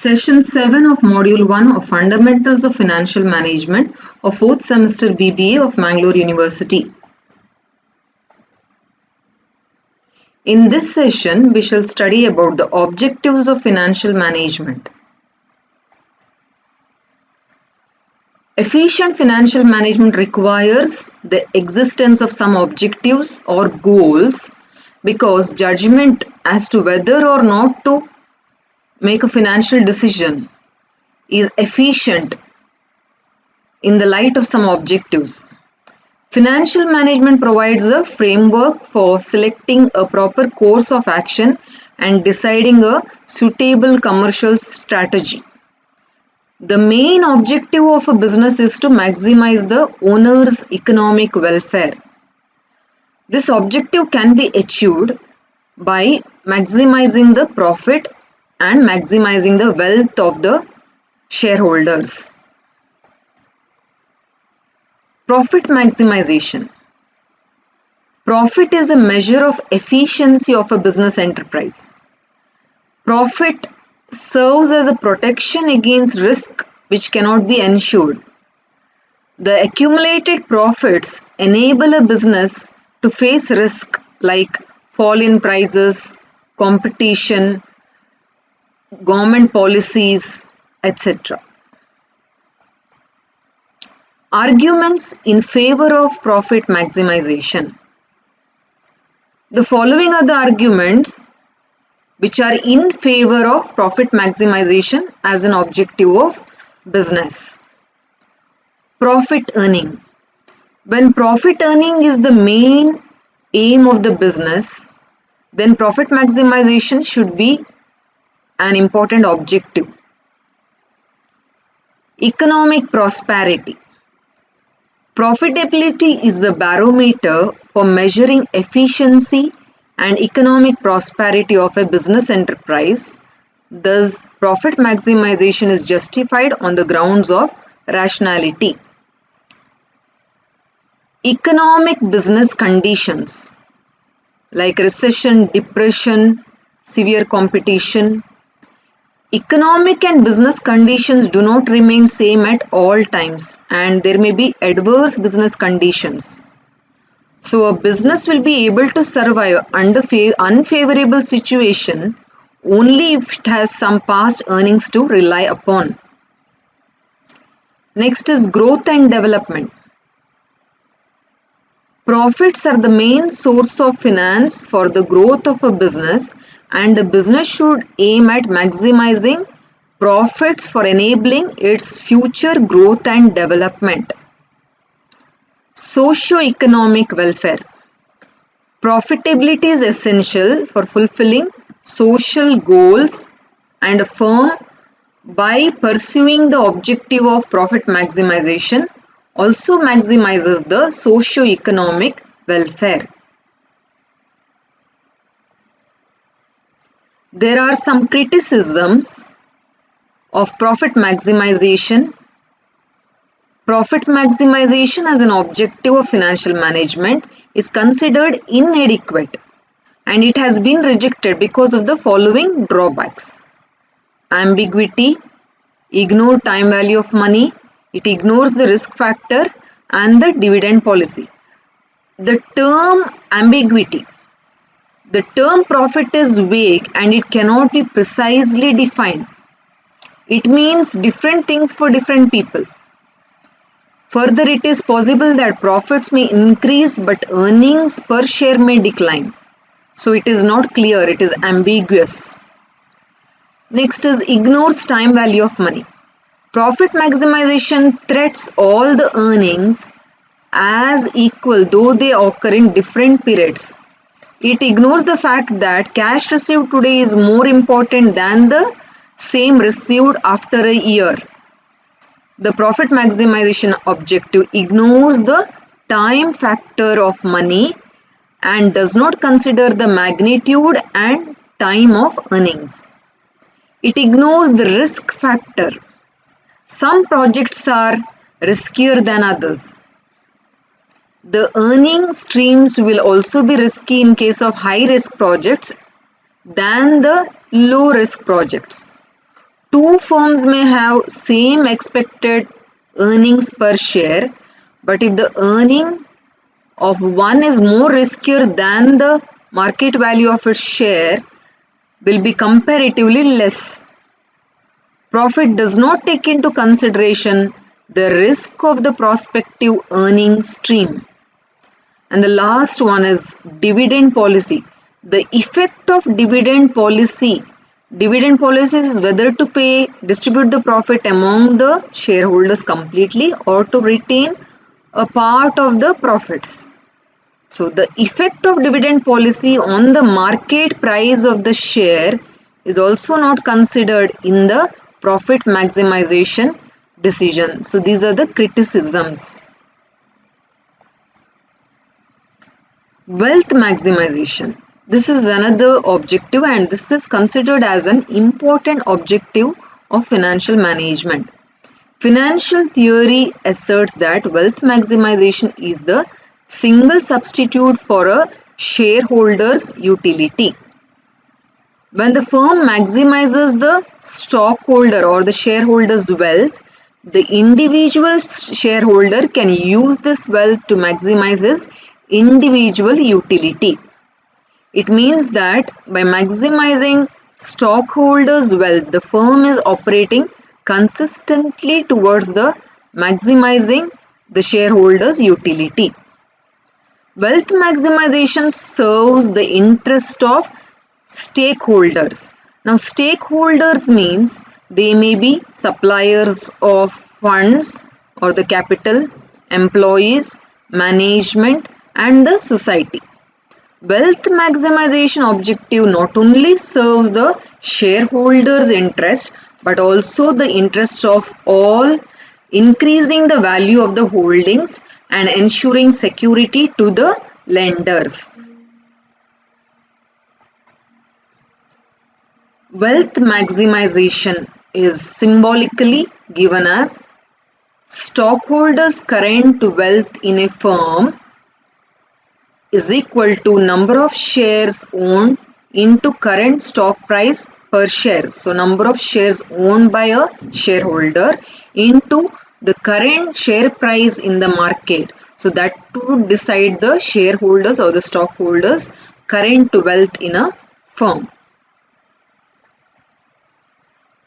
Session 7 of Module 1 of Fundamentals of Financial Management of 4th semester BBA of Mangalore University. In this session, we shall study about the objectives of financial management. Efficient financial management requires the existence of some objectives or goals because judgment as to whether or not to make a financial decision is efficient in the light of some objectives. Financial management provides a framework for selecting a proper course of action and deciding a suitable commercial strategy. The main objective of a business is to maximize the owner's economic welfare. This objective can be achieved by maximizing the profit and maximizing the wealth of the shareholders. Profit maximization. Profit is a measure of efficiency of a business enterprise. Profit serves as a protection against risk which cannot be ensured. The accumulated profits enable a business to face risk like fall in prices, competition, government policies, etc. Arguments in favor of profit maximization. The following are the arguments which are in favor of profit maximization as an objective of business. Profit earning. When profit earning is the main aim of the business, then profit maximization should be an important objective. Economic prosperity. Profitability is the barometer for measuring efficiency and economic prosperity of a business enterprise. Thus, profit maximization is justified on the grounds of rationality. Economic business conditions like recession, depression, severe competition. Economic and business conditions do not remain same at all times and there may be adverse business conditions. So a business will be able to survive under unfavorable situation only if it has some past earnings to rely upon. Next is growth and development. Profits are the main source of finance for the growth of a business and the business should aim at maximizing profits for enabling its future growth and development. Socio-economic welfare. Profitability is essential for fulfilling social goals and a firm by pursuing the objective of profit maximization also maximizes the socio-economic welfare. There are some criticisms of profit maximization. Profit maximization as an objective of financial management is considered inadequate and it has been rejected because of the following drawbacks. Ambiguity, ignore time value of money, it ignores the risk factor and the dividend policy. The term ambiguity. The term profit is vague and it cannot be precisely defined. It means different things for different people. Further, it is possible that profits may increase but earnings per share may decline. So it is not clear, it is ambiguous. Next is ignores time value of money. Profit maximization treats all the earnings as equal though they occur in different periods. It ignores the fact that cash received today is more important than the same received after a year. The profit maximization objective ignores the time factor of money and does not consider the magnitude and time of earnings. It ignores the risk factor. Some projects are riskier than others. The earning streams will also be risky in case of high risk projects than the low risk projects. Two firms may have same expected earnings per share, but if the earning of one is more riskier than the market value of its share, will be comparatively less. Profit does not take into consideration the risk of the prospective earning stream. And the last one is dividend policy. The effect of dividend policy is whether to distribute the profit among the shareholders completely or to retain a part of the profits. So the effect of dividend policy on the market price of the share is also not considered in the profit maximization decision. So these are the criticisms. Wealth maximization. This is another objective, and this is considered as an important objective of financial management. Financial theory asserts that wealth maximization is the single substitute for a shareholder's utility. When the firm maximizes the stockholder or the shareholder's wealth, the individual shareholder can use this wealth to maximize his individual utility. It means that by maximizing stockholders' wealth, the firm is operating consistently towards the maximizing the shareholders' utility. Wealth maximization serves the interest of stakeholders. Now, stakeholders means they may be suppliers of funds or the capital, employees, management, and the society. Wealth maximization objective not only serves the shareholders' interest but also the interest of all, increasing the value of the holdings and ensuring security to the lenders. Wealth maximization is symbolically given as stockholders' current wealth in a firm is equal to number of shares owned into current stock price per share. So number of shares owned by a shareholder into the current share price in the market. So that would decide the shareholders or the stockholders' current wealth in a firm.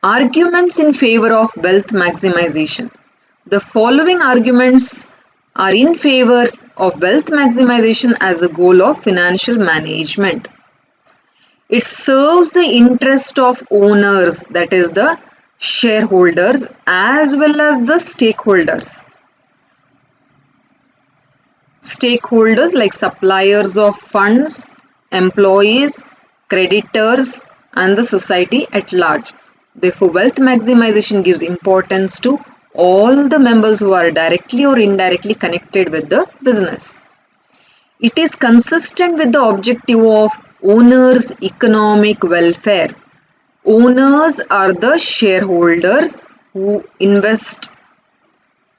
Arguments in favor of wealth maximization. The following arguments are in favor of wealth maximization as a goal of financial management. It serves the interest of owners, that is the shareholders, as well as the stakeholders. Stakeholders like suppliers of funds, employees, creditors, and the society at large. Therefore, wealth maximization gives importance to all the members who are directly or indirectly connected with the business. It is consistent with the objective of owners' economic welfare. Owners are the shareholders who invest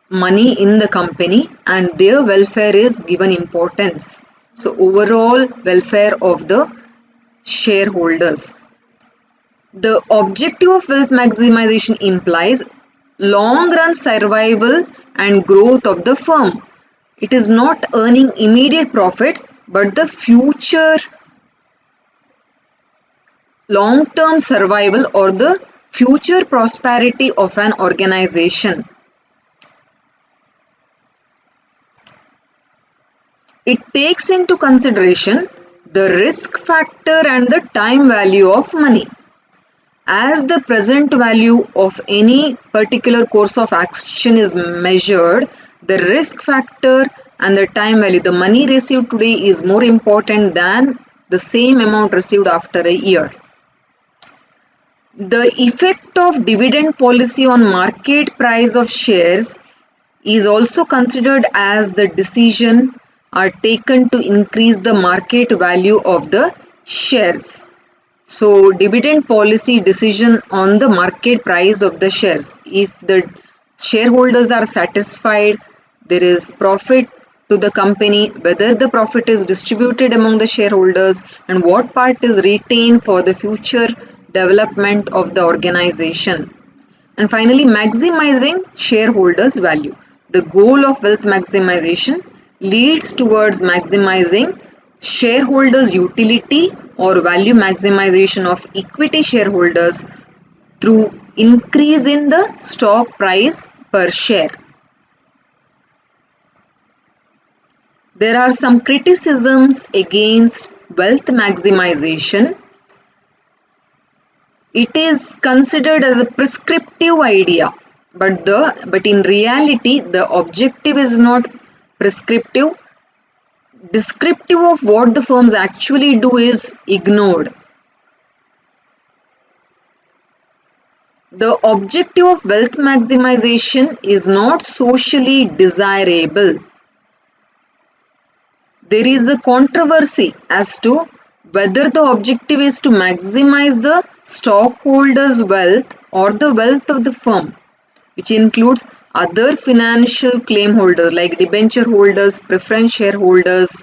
money in the company and their welfare is given importance. So overall welfare of the shareholders. The objective of wealth maximization implies long-run survival and growth of the firm. It is not earning immediate profit, but the future long-term survival or the future prosperity of an organization. It takes into consideration the risk factor and the time value of money. As the present value of any particular course of action is measured, the risk factor and the time value, the money received today is more important than the same amount received after a year. The effect of dividend policy on market price of shares is also considered as the decision are taken to increase the market value of the shares. So dividend policy decision on the market price of the shares. If the shareholders are satisfied, there is profit to the company, whether the profit is distributed among the shareholders and what part is retained for the future development of the organization. And finally, maximizing shareholders' value. The goal of wealth maximization leads towards maximizing shareholders' utility or value maximization of equity shareholders through increase in the stock price per share. There are some criticisms against wealth maximization. It is considered as a prescriptive idea, but in reality the objective is not prescriptive. Descriptive of what the firms actually do is ignored. The objective of wealth maximization is not socially desirable. There is a controversy as to whether the objective is to maximize the stockholders' wealth or the wealth of the firm, which includes other financial claim holders like debenture holders, preference shareholders,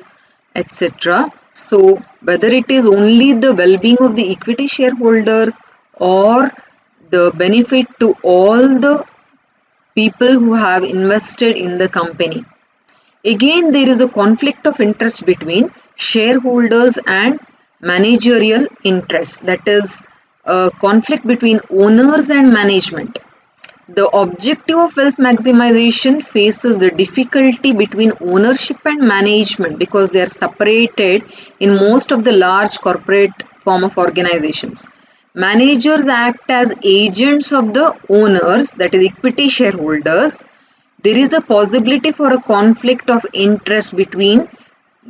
etc. So, whether it is only the well-being of the equity shareholders or the benefit to all the people who have invested in the company. Again, there is a conflict of interest between shareholders and managerial interest. That is, a conflict between owners and management. The objective of wealth maximization faces the difficulty between ownership and management because they are separated in most of the large corporate form of organizations. Managers act as agents of the owners, that is equity shareholders. There is a possibility for a conflict of interest between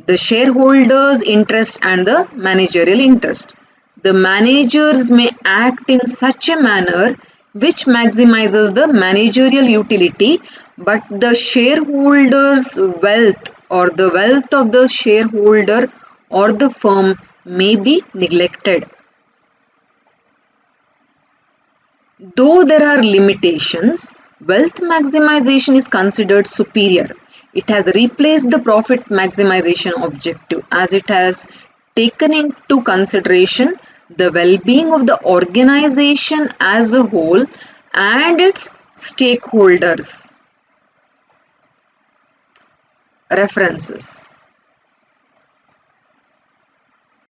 the shareholders' interest and the managerial interest. The managers may act in such a manner which maximizes the managerial utility, but the shareholders' wealth or the wealth of the shareholder or the firm may be neglected. Though there are limitations, wealth maximization is considered superior. It has replaced the profit maximization objective as it has taken into consideration the well-being of the organization as a whole and its stakeholders. References.